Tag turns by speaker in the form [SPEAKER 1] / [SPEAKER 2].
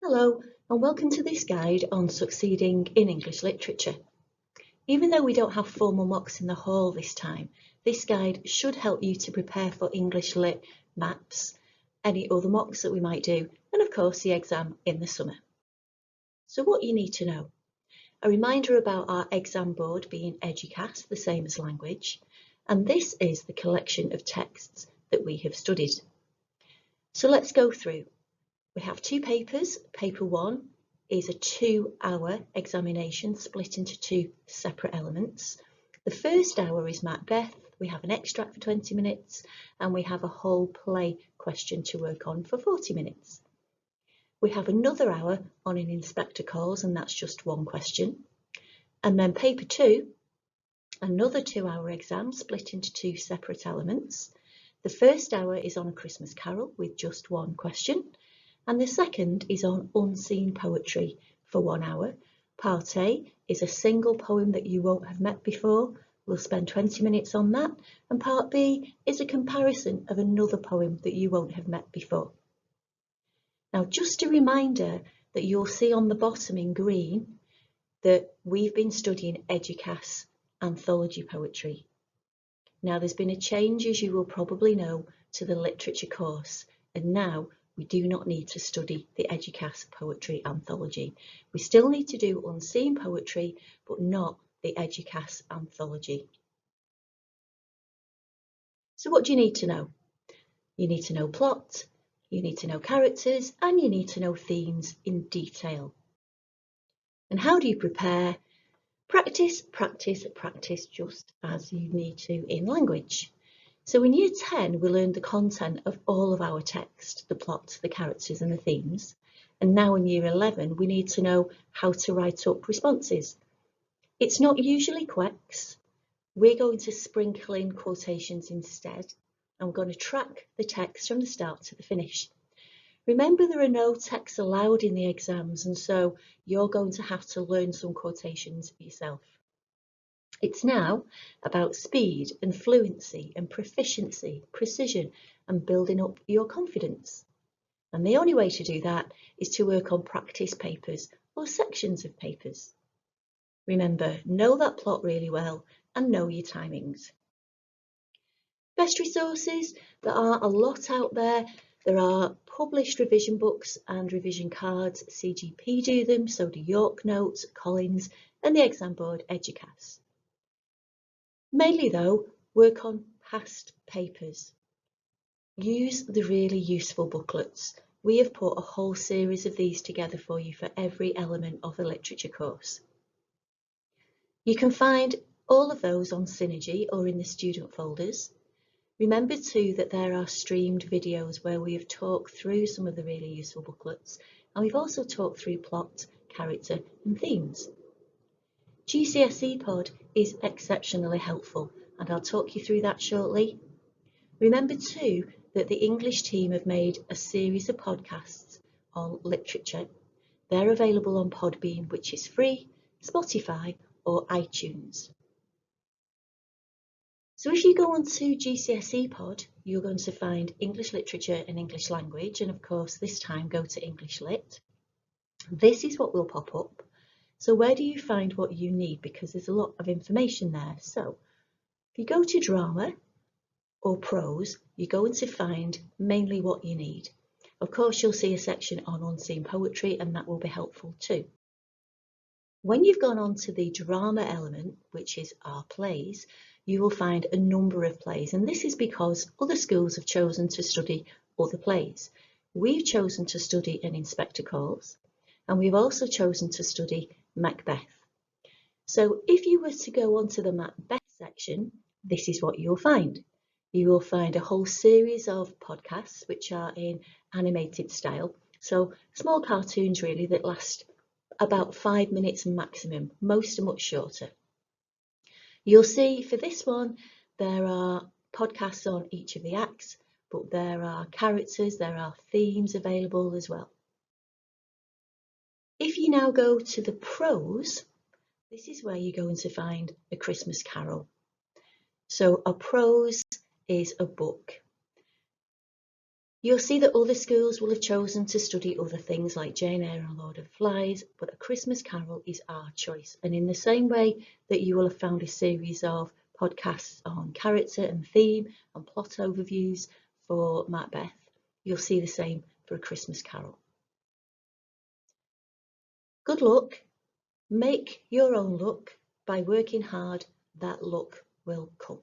[SPEAKER 1] Hello and welcome to this guide on succeeding in English literature. Even though we don't have formal mocks in the hall this time, this guide should help you to prepare for English Lit maths, any other mocks that we might do, and of course the exam in the summer. So what you need to know. A reminder about our exam board being EduCast, the same as language, and this is the collection of texts that we have studied. So let's go through. We have two papers. Paper 1 is a 2-hour examination split into two separate elements. The first hour is Macbeth. We have an extract for 20 minutes and we have a whole play question to work on for 40 minutes. We have another hour on an inspector calls and that's just one question. And then paper 2, another 2-hour exam split into two separate elements. The first hour is on a Christmas carol with just one question. And the second is on unseen poetry for 1 hour. Part A is a single poem that you won't have met before. We'll spend 20 minutes on that. And part B is a comparison of another poem that you won't have met before. Now, just a reminder that you'll see on the bottom in green that we've been studying EduCast's anthology poetry. Now, there's been a change, as you will probably know, to the literature course, and now we do not need to study the EduCast poetry anthology. We still need to do unseen poetry, but not the EduCast anthology. So what do you need to know? You need to know plot, you need to know characters, and you need to know themes in detail. And how do you prepare? Practice, practice, practice, just as you need to in language. So in year 10, we learned the content of all of our text, the plot, the characters and the themes. And now in year 11, we need to know how to write up responses. It's not usually quecks. We're going to sprinkle in quotations instead, and we're going to track the text from the start to the finish. Remember, there are no texts allowed in the exams, and so you're going to have to learn some quotations yourself. It's now about speed and fluency and proficiency, precision, and building up your confidence. And the only way to do that is to work on practice papers or sections of papers. Remember, know that plot really well and know your timings. Best resources, there are a lot out there. There are published revision books and revision cards. CGP do them, so do York Notes, Collins, and the exam board EduCast. Mainly though, work on past papers. Use the really useful booklets. We have put a whole series of these together for you for every element of the literature course. You can find all of those on Synergy or in the student folders. Remember too that there are streamed videos where we have talked through some of the really useful booklets, and we've also talked through plot, character and themes. GCsepod is exceptionally helpful, and I'll talk you through that shortly. Remember too that the English team have made a series of podcasts on literature. They're available on Podbean, which is free, Spotify or iTunes. So if you go onto GCsepod, you're going to find English literature and English language, and of course this time go to English Lit. This is what will pop up. So where do you find what you need? Because there's a lot of information there. So if you go to drama or prose, you're going to find mainly what you need. Of course, you'll see a section on unseen poetry, and that will be helpful too. When you've gone on to the drama element, which is our plays, you will find a number of plays. And this is because other schools have chosen to study other plays. We've chosen to study an Inspector Calls, and we've also chosen to study Macbeth. So if you were to go onto the Macbeth section, this is what you'll find. You will find a whole series of podcasts which are in animated style. So small cartoons really that last about 5 minutes maximum. Most are much shorter. You'll see for this one, there are podcasts on each of the acts, but there are characters, there are themes available as well. If you now go to the prose, this is where you're going to find A Christmas Carol. So a prose is a book. You'll see that other schools will have chosen to study other things like Jane Eyre and Lord of the Flies, but A Christmas Carol is our choice. And in the same way that you will have found a series of podcasts on character and theme and plot overviews for Macbeth, you'll see the same for A Christmas Carol. Good luck. Make your own luck by working hard. That luck will come.